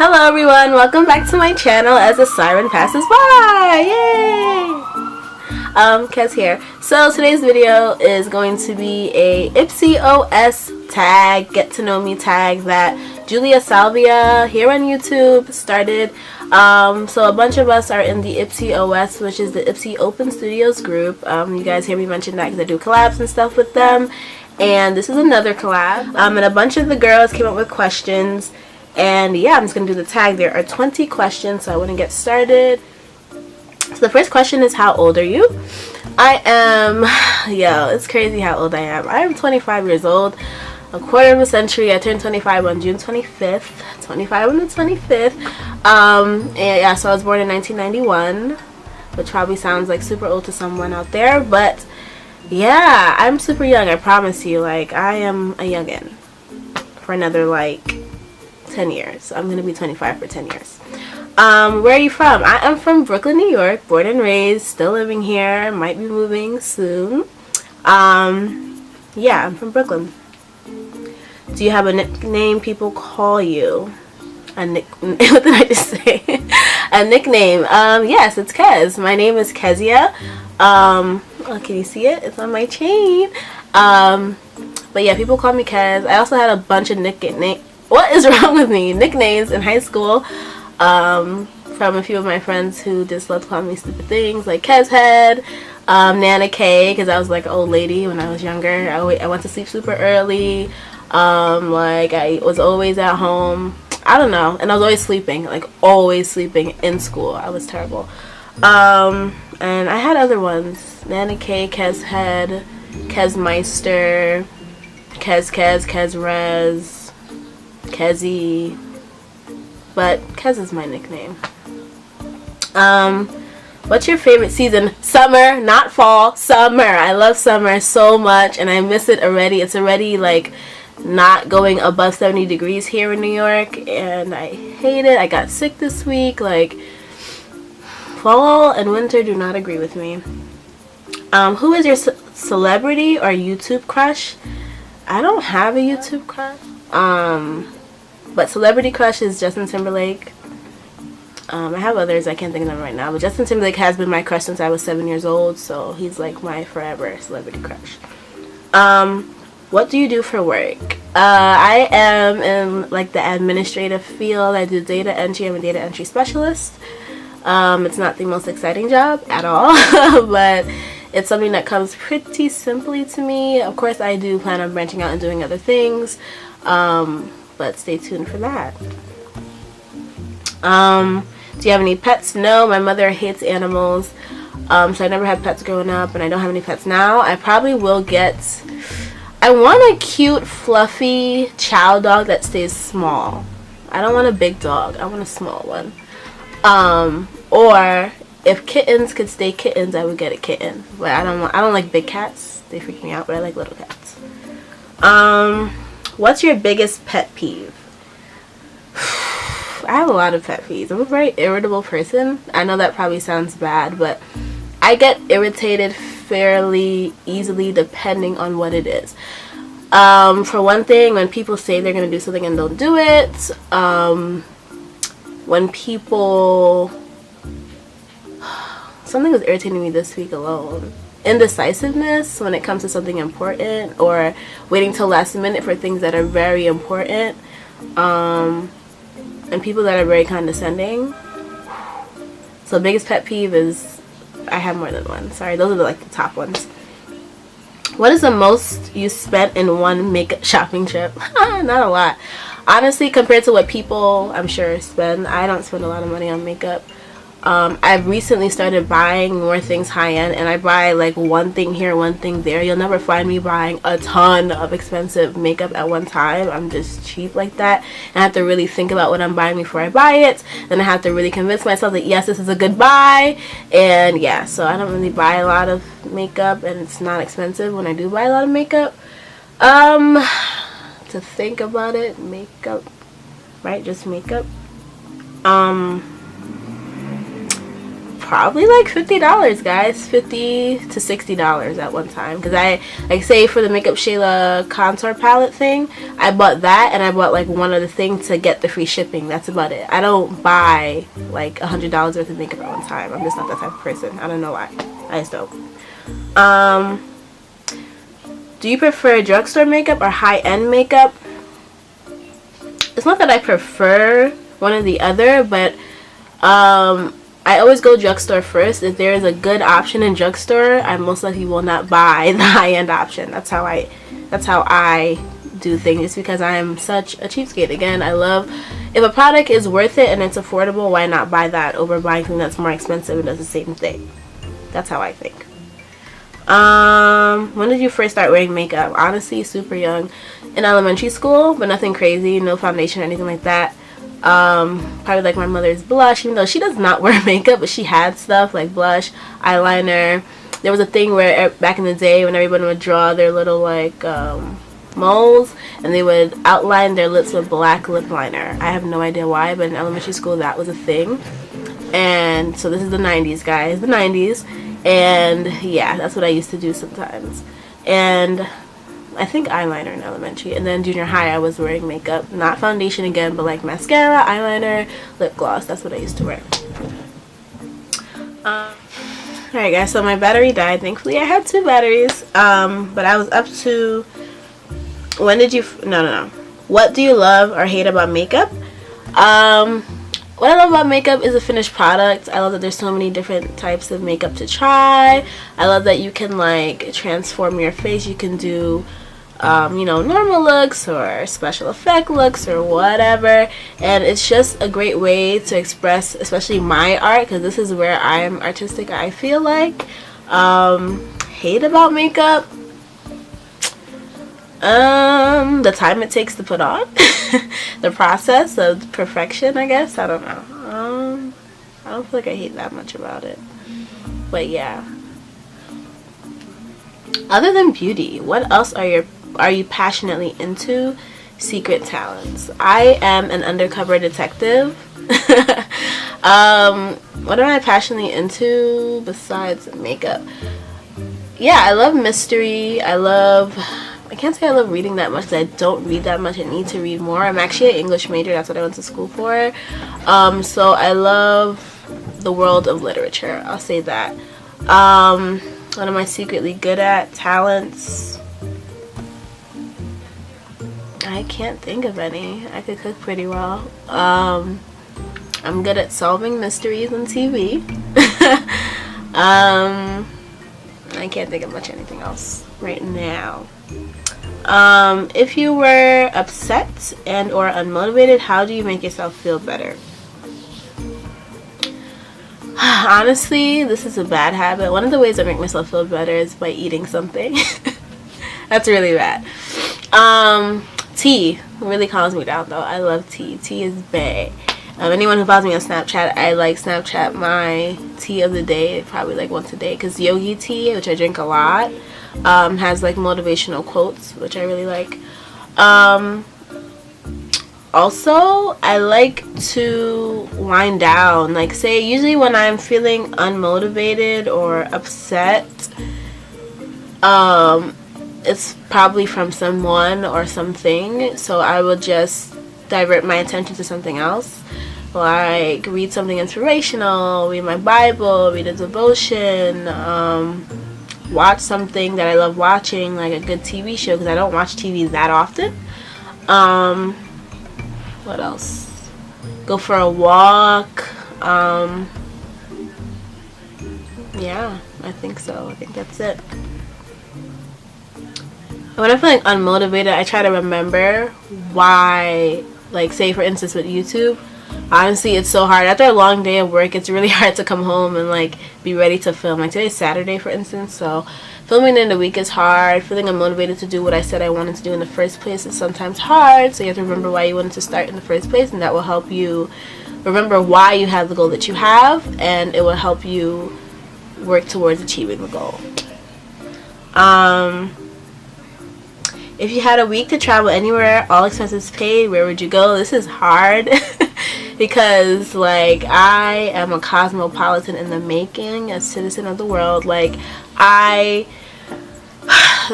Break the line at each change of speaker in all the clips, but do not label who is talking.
Hello everyone, welcome back to my channel as the siren passes by. Yay! Kez here. So today's video is going to be a Ipsy OS tag, get to know me tag that Julia Salvia here on YouTube started. So a bunch of us are in the Ipsy OS, which is the Ipsy Open Studios group. You guys hear me mention that because I do collabs and stuff with them. And this is another collab. And a bunch of the girls came up with questions. And yeah, I'm just going to do the tag. There are 20 questions, so I want to get started. So the first question is, how old are you? I am, it's crazy how old I am. I am 25 years old, a quarter of a century. I turned 25 on June 25th, 25 on the 25th. And yeah, so I was born in 1991, which probably sounds like super old to someone out there, but yeah, I'm super young, I promise you. Like, I am a youngin' for another, like, 10 years. I'm going to be 25 for 10 years. Where are you from? I am from Brooklyn, New York, born and raised, still living here, might be moving soon. Yeah, I'm from Brooklyn. Do you have a nickname people call you? What did I just say? A nickname. Yes, it's Kez. My name is Kezia. Oh, can you see it? It's on my chain. But yeah, people call me Kez. I also had a bunch of nicknames. What is wrong with me? Nicknames in high school from a few of my friends who just loved calling me stupid things like Kez Head, Nana K, because I was like an old lady when I was younger. I went to sleep super early. Like, I was always at home. I don't know. And I was always sleeping. Like, always sleeping in school. I was terrible. And I had other ones. Nana K, Kez Head, Kez Meister, Kez Rez, Kezzy, but Kez is my nickname. What's your favorite season? Summer, not fall. Summer. I love summer so much, and I miss it already. It's already like not going above 70 degrees here in New York, and I hate it. I got sick this week. Like, fall and winter do not agree with me. Who is your celebrity or YouTube crush? I don't have a YouTube crush. But celebrity crush is Justin Timberlake. I have others, I can't think of them right now, but Justin Timberlake has been my crush since I was 7 years old, so he's like my forever celebrity crush. What do you do for work? I am in like the administrative field. I do data entry. I'm a data entry specialist. It's not the most exciting job at all, but it's something that comes pretty simply to me. Of course, I do plan on branching out and doing other things, but stay tuned for that. Do you have any pets? No, my mother hates animals, so I never had pets growing up, and I don't have any pets now. I probably will get... I want a cute, fluffy chow dog that stays small. I don't want a big dog. I want a small one. Or if kittens could stay kittens, I would get a kitten. But I don't like big cats. They freak me out, but I like little cats. What's your biggest pet peeve? I have a lot of pet peeves. I'm a very irritable person. I know that probably sounds bad, but I get irritated fairly easily depending on what it is. For one thing, when people say they're going to do something and don't do it. When people... Something was irritating me this week alone. Indecisiveness when it comes to something important, or waiting till last minute for things that are very important, and people that are very condescending. So biggest pet peeve is, I have more than one, sorry, those are like the top ones. What is the most you spent in one makeup shopping trip? Not a lot, honestly, compared to what people I'm sure spend. I don't spend a lot of money on makeup. I've recently started buying more things high-end, and I buy like one thing here, one thing there. You'll never find me buying a ton of expensive makeup at one time. I'm just cheap like that, and I have to really think about what I'm buying before I buy it, and I have to really convince myself that yes, this is a good buy. And yeah, so I don't really buy a lot of makeup, and it's not expensive when I do buy a lot of makeup. To think about it, makeup, right? Just makeup. probably like $50, guys. $50 to $60 at one time, because I, like, say for the Makeup Shayla contour palette thing, I bought that, and I bought like one other thing to get the free shipping. That's about it. I don't buy like $100 worth of makeup at one time. I'm just not that type of person. I don't know why. I just don't. Do you prefer drugstore makeup or high-end makeup? It's not that I prefer one or the other, but I always go drugstore first. If there is a good option in drugstore, I most likely will not buy the high-end option. That's how I do things, just because I am such a cheapskate. Again, I love, if a product is worth it and it's affordable, why not buy that over buying something that's more expensive and does the same thing? That's how I think. When did you first start wearing makeup? Honestly, super young, in elementary school, but nothing crazy, no foundation or anything like that. Probably like my mother's blush, even though she does not wear makeup, but she had stuff like blush, eyeliner. There was a thing where back in the day when everyone would draw their little like moles, and they would outline their lips with black lip liner. I have no idea why, but in elementary school that was a thing. And so this is the 90s, guys, the 90s. And yeah, that's what I used to do sometimes. And I think eyeliner in elementary. And then junior high I was wearing makeup, not foundation again, but like mascara, eyeliner, lip gloss. That's what I used to wear. Alright guys, so my battery died. Thankfully I had 2 batteries. But I was up to, when did you, no. What do you love or hate about makeup? What I love about makeup is the finished product. I love that there's so many different types of makeup to try. I love that you can like transform your face. You can do you know, normal looks or special effect looks or whatever, and it's just a great way to express, especially my art, because this is where I'm artistic, I feel like. Hate about makeup, the time it takes to put on. The process of perfection, I guess. I don't know. I don't feel like I hate that much about it, but yeah. Other than beauty, what else are you passionately into? Secret talents. I am an undercover detective. What am I passionately into besides makeup? Yeah, I love mystery. I can't say I love reading that much, because I don't read that much. I need to read more. I'm actually an English major. That's what I went to school for. So I love the world of literature. I'll say that. What am I secretly good at? Talents. I can't think of any. I could cook pretty well. I'm good at solving mysteries on TV. I can't think of much anything else right now. If you were upset and or unmotivated, how do you make yourself feel better? Honestly, this is a bad habit. One of the ways I make myself feel better is by eating something. That's really bad. Tea really calms me down though. I love tea. Tea is bae. Anyone who follows me on Snapchat, I like Snapchat my tea of the day probably like once a day, because yogi tea, which I drink a lot, has like motivational quotes, which I really like. Also, I like to wind down. Like, say, usually when I'm feeling unmotivated or upset, it's probably from someone or something, so I will just divert my attention to something else. Like, read something inspirational, read my Bible, read a devotion, watch something that I love watching, like a good TV show, because I don't watch TV that often. What else? Go for a walk. Yeah, I think so. I think that's it. When I feel like unmotivated, I try to remember why, like, say for instance with YouTube, honestly it's so hard. After a long day of work, it's really hard to come home and like be ready to film. Like today's Saturday for instance, so filming in the week is hard. Feeling unmotivated to do what I said I wanted to do in the first place is sometimes hard, so you have to remember why you wanted to start in the first place, and that will help you remember why you have the goal that you have, and it will help you work towards achieving the goal. If you had a week to travel anywhere, all expenses paid, where would you go? This is hard because like I am a cosmopolitan in the making, a citizen of the world. Like there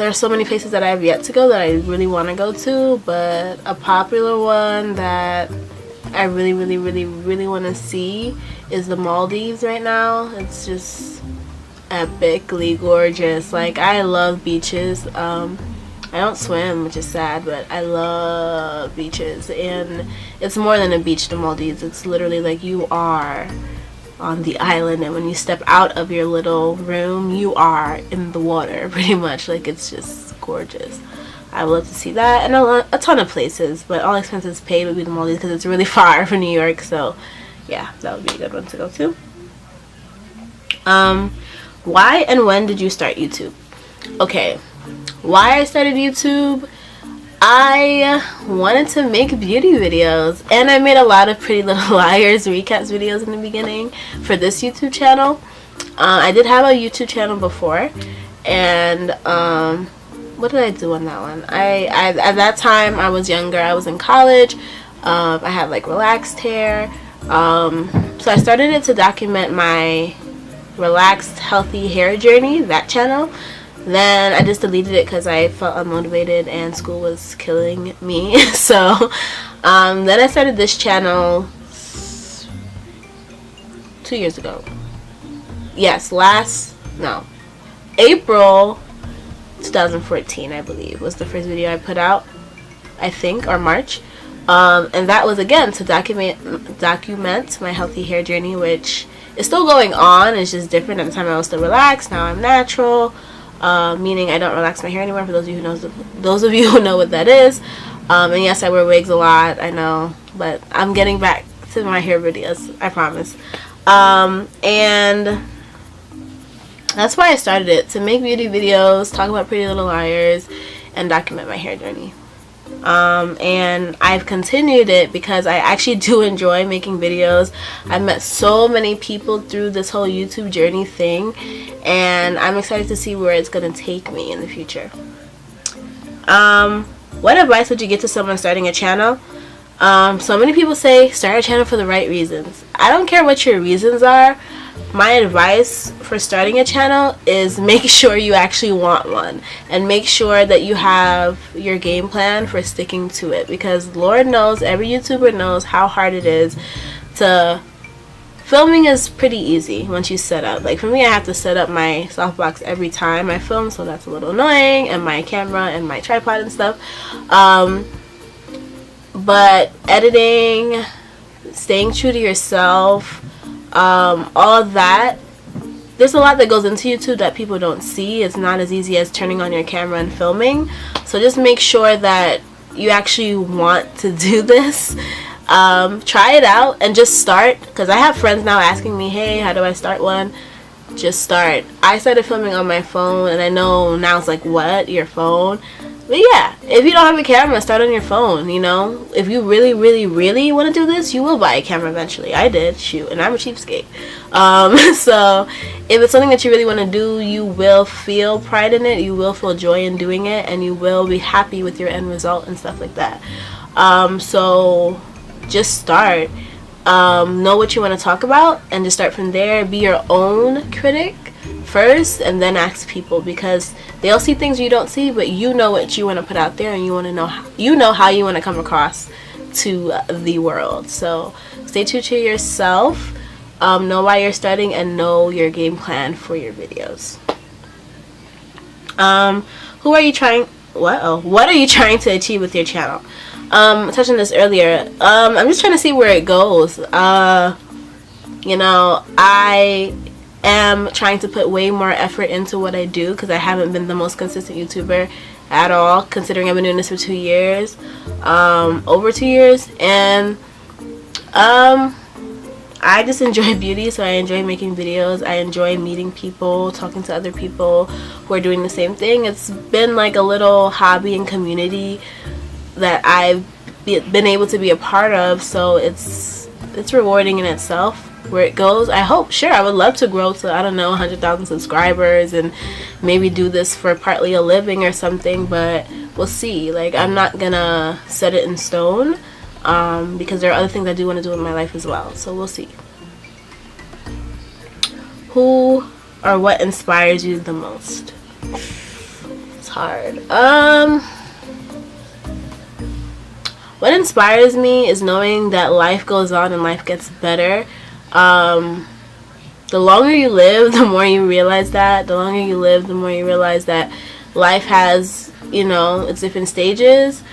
are so many places that I have yet to go that I really want to go to, but a popular one that I really want to see is the Maldives right now. It's just epically gorgeous. Like, I love beaches. I don't swim, which is sad, but I love beaches. And it's more than a beach, the Maldives. It's literally like you are on the island, and when you step out of your little room, you are in the water, pretty much. Like, it's just gorgeous. I would love to see that, and a ton of places, but all expenses paid would be the Maldives because it's really far from New York. So yeah, that would be a good one to go to. Why and when did you start YouTube? Okay, why I started YouTube, I wanted to make beauty videos, and I made a lot of Pretty Little Liars recaps videos in the beginning for this YouTube channel. I did have a YouTube channel before, and what did I do on that one? I at that time I was younger, I was in college. I had like relaxed hair, so I started it to document my relaxed healthy hair journey, that channel. Then I just deleted it because I felt unmotivated and school was killing me. So then I started this channel 2 years ago. Yes, April 2014, I believe, was the first video I put out, I think, or March. And that was again to document my healthy hair journey, which is still going on. It's just different. At the time I was still relaxed, now I'm natural. Meaning I don't relax my hair anymore, for those of you who know what that is. And yes, I wear wigs a lot, I know, but I'm getting back to my hair videos, I promise. And that's why I started it, to make beauty videos, talk about Pretty Little Liars, and document my hair journey. And I've continued it because I actually do enjoy making videos. I've met so many people through this whole YouTube journey thing, and I'm excited to see where it's going to take me in the future. What advice would you give to someone starting a channel? So many people say start a channel for the right reasons. I don't care what your reasons are. My advice for starting a channel is make sure you actually want one, and make sure that you have your game plan for sticking to it, because Lord knows, every YouTuber knows how hard it is to... Filming is pretty easy once you set up. Like for me, I have to set up my softbox every time I film, so that's a little annoying, and my camera and my tripod and stuff. But editing, staying true to yourself, all of that, there's a lot that goes into YouTube that people don't see. It's not as easy as turning on your camera and filming. So just make sure that you actually want to do this. Try it out and just start, because I have friends now asking me, hey, how do I start one? Just start. I started filming on my phone, and I know now it's like, what, your phone? But yeah, if you don't have a camera, start on your phone, you know. If you really want to do this, you will buy a camera eventually. I did, shoot, and I'm a cheapskate. So if it's something that you really want to do, you will feel pride in it, you will feel joy in doing it, and you will be happy with your end result and stuff like that. So just start. Know what you want to talk about, and just start from there. Be your own critic first, and then ask people, because they'll see things you don't see, but you know what you want to put out there, and you want to know how you want to come across to the world. So stay true to yourself, know why you're starting, and know your game plan for your videos. What are you trying to achieve with your channel? I touched on this earlier. I'm just trying to see where it goes. You know, I am trying to put way more effort into what I do, because I haven't been the most consistent YouTuber at all, considering I've been doing this for 2 years, over 2 years, and I just enjoy beauty, so I enjoy making videos. I enjoy meeting people, talking to other people who are doing the same thing. It's been like a little hobby and community that I've been able to be a part of, so it's rewarding in itself. Where it goes, I hope, sure, I would love to grow to, I don't know, 100,000 subscribers and maybe do this for partly a living or something, but we'll see. Like, I'm not gonna set it in stone. because there are other things I do want to do in my life as well. So we'll see. Who or what inspires you the most? It's hard. What inspires me is knowing that life goes on and life gets better. The longer you live, the more you realize that. The longer you live, the more you realize that life has, you know, its different stages.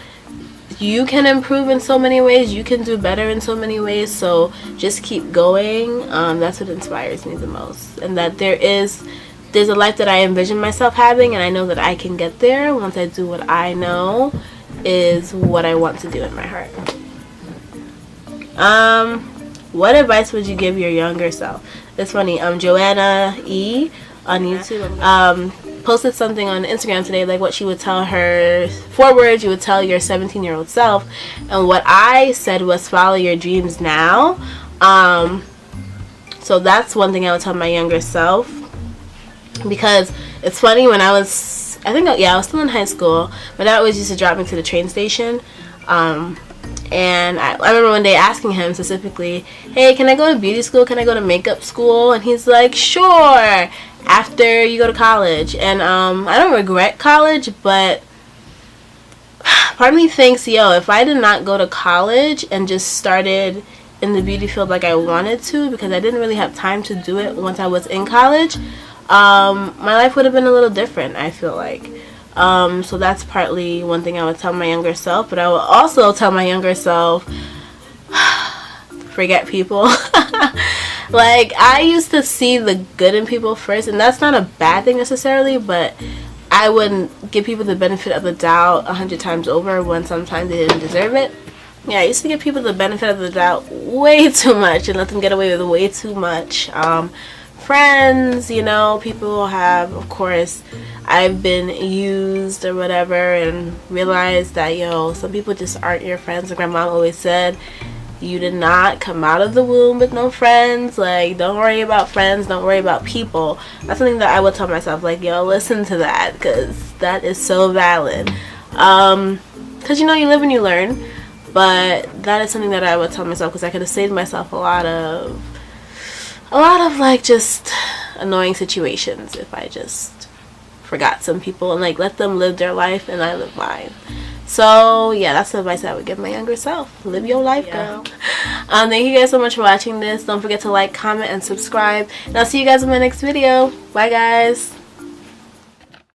You can improve in so many ways. You can do better in so many ways. So just keep going. That's what inspires me the most. And that there's a life that I envision myself having, and I know that I can get there once I do what I know is what I want to do in my heart. What advice would you give your younger self? It's funny. Joanna E on YouTube posted something on Instagram today, like what she would tell her, 4 words you would tell your 17-year-old self. And what I said was follow your dreams now. So that's one thing I would tell my younger self, because it's funny, when I was still in high school, my dad always used to drop me to the train station. And I remember one day asking him specifically, hey, can I go to beauty school? Can I go to makeup school? And he's like, sure, after you go to college. And I don't regret college, but part of me thinks, yo, if I did not go to college and just started in the beauty field like I wanted to, because I didn't really have time to do it once I was in college, my life would have been a little different, I feel like. So that's partly one thing I would tell my younger self. But I would also tell my younger self, forget people. Like, I used to see the good in people first, and that's not a bad thing necessarily, but I wouldn't give people the benefit of the doubt 100 times over when sometimes they didn't deserve it. Yeah, I used to give people the benefit of the doubt way too much and let them get away with way too much. Friends, you know, people have, of course, I've been used or whatever, and realized that, yo, some people just aren't your friends. Like my mom always said, you did not come out of the womb with no friends. Like, don't worry about friends, don't worry about people. That's something that I would tell myself, like, yo, listen to that, because that is so valid. Because, you know, you live and you learn. But that is something that I would tell myself, because I could have saved myself a lot of like just annoying situations if I just forgot some people and like let them live their life and I live mine. So yeah, that's the advice I would give my younger self. Live your life, girl. Thank you guys so much for watching this. Don't forget to like, comment, and subscribe, and I'll see you guys in my next video. Bye, guys.